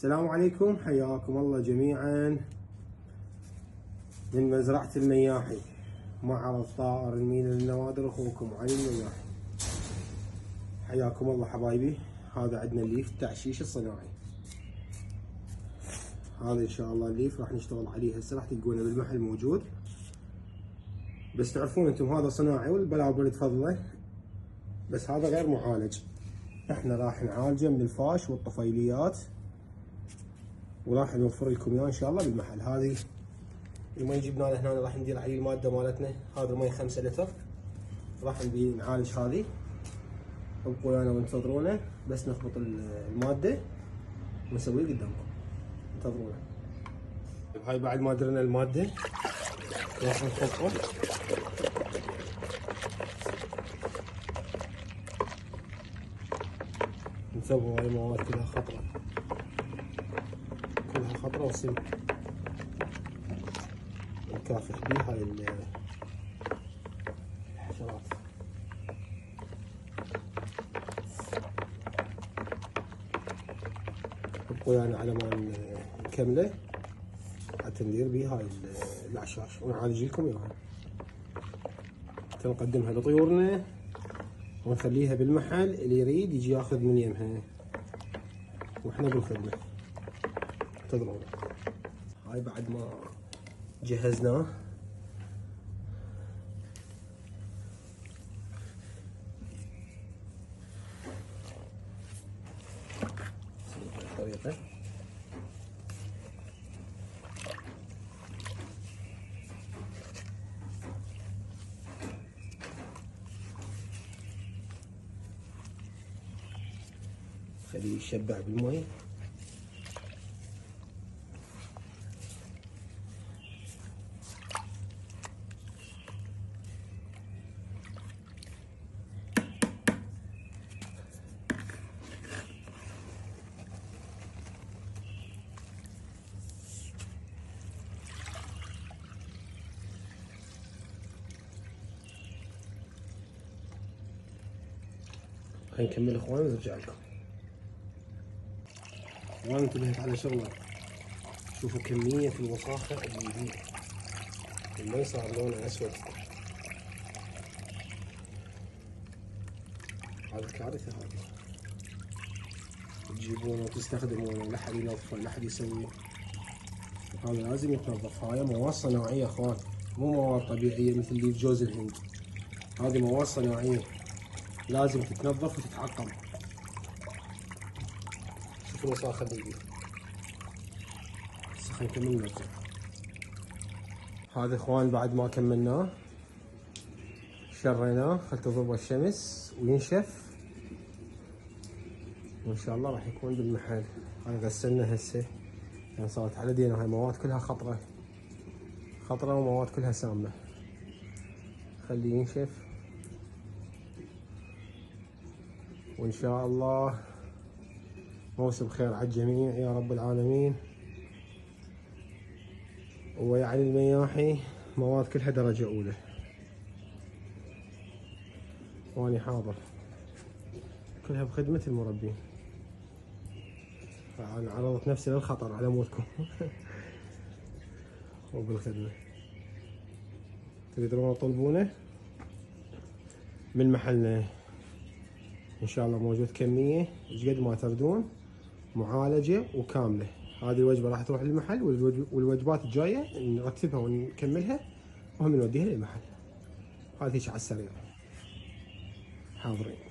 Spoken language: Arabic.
السلام عليكم، حياكم الله جميعا من مزرعة المياحي، معرض طائر المينا للنوادر. اخوكم علي المياحي، حياكم الله حبايبي. هذا عندنا الليف التعشيش الصناعي، هذا ان شاء الله الليف راح نشتغل عليه هسه، راح تلقونه بالمحل موجود. بس تعرفون انتم هذا صناعي والبلابل تفضله، بس هذا غير معالج. احنا راح نعالجه من الفاش والطفيليات، وراح نوفر لكم اياه ان شاء الله بالمحل. هذه المي جبنا له هنا، راح ندير عليه الماده مالتنا. هذا المي 5 لتر، راح نعالج هذه. ابقوا ويانا وانتظرونا، بس نخبط الماده ونسويه قدامكم، انتظرونا. هاي بعد ما درنا الماده راح نخبطه. نسوي هاي المواد كلها خطره، كلها خطره وسم، نكافح بيه هاي الحشرات. ابقوا يعني على ما نكمله حتى ندير بيه هاي الاعشاش ونعالج لكم اياها. نقدمها لطيورنا ونخليها بالمحل، اللي يريد يجي ياخذ من يمها واحنا بالخدمه. انتظرونا. هاي بعد ما جهزناه طريقه. خليه يشبع بالمي. خلينا نكمل اخوان ونرجع لكم. وانا انتبهت على شغله، شوفوا كمية الوساخة اللي فيه، المي صار لونه اسود. هذا كارثة، هذا تجيبونه وتستخدمونه لا حد ينظفه لا حد يسويه. هذا لازم يتنظف. هاي مواد صناعية اخوان، مو مواد طبيعية مثل اللي في جوز الهند. هذه مواد صناعية لازم تتنظف وتتعقم. شوفوا الوساخة اللي فيه. هسه خلينا نكمل نرجع. هذا اخوان بعد ما كملناه شريناه، خلته تضربه الشمس وينشف، وان شاء الله راح يكون بالمحل. هاي غسلنا هسه، يعني صارت على دينا. هاي مواد كلها خطرة خطرة، ومواد كلها سامة. خليه ينشف وان شاء الله موسم خير على الجميع يا رب العالمين. ويعني المياحي مواد كلها درجة أولى، واني حاضر كلها بخدمة المربين. فأنا عرضت نفسي للخطر على مودكم وبالخدمة. تقدرون تطلبونه من محلنا ان شاء الله، موجود كمية ايش قد ما تردون، معالجة وكاملة. هذه الوجبة راح تروح للمحل، والوجبات الجاية نرتبها ونكملها وهم نوديها للمحل. هذه هيك على السريع. حاضرين.